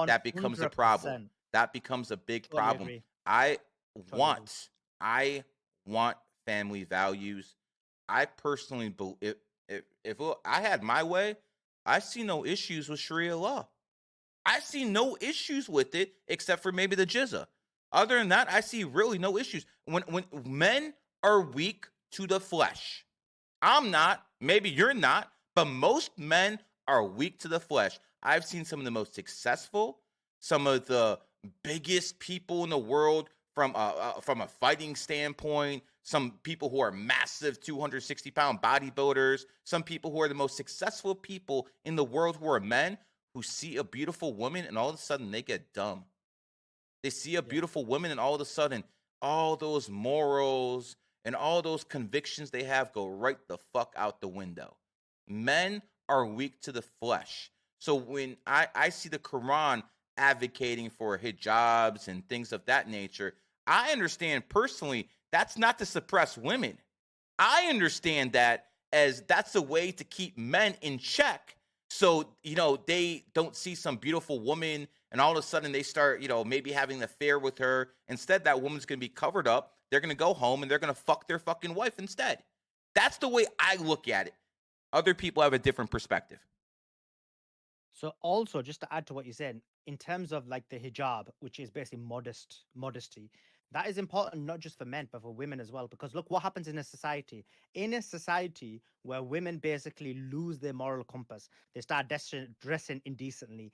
that becomes a problem. 100%. That becomes a big Totally problem. agree. I Totally agree. I want family values. I personally believe if I had my way, I see no issues with Sharia law. I see no issues with it except for maybe the jizya. Other than that, I see really no issues. When men are weak to the flesh, I'm not, maybe you're not, but most men are weak to the flesh. I've seen some of the most successful, some of the biggest people in the world from a fighting standpoint, some people who are massive 260-pound bodybuilders, some people who are the most successful people in the world who are men who see a beautiful woman and all of a sudden they get dumb. They see a Yeah. beautiful woman, and all of a sudden, all those morals and all those convictions they have go right the fuck out the window. Men are weak to the flesh. So when I see the Quran advocating for hijabs and things of that nature, I understand personally that's not to suppress women. I understand that as that's a way to keep men in check. So, they don't see some beautiful woman and all of a sudden they start, maybe having an affair with her. Instead, that woman's going to be covered up. They're going to go home and they're going to fuck their fucking wife instead. That's the way I look at it. Other people have a different perspective. So also, just to add to what you said, in terms of like the hijab, which is basically modesty, that is important not just for men but for women as well. Because look what happens in a society. In a society where women basically lose their moral compass, they start dressing indecently.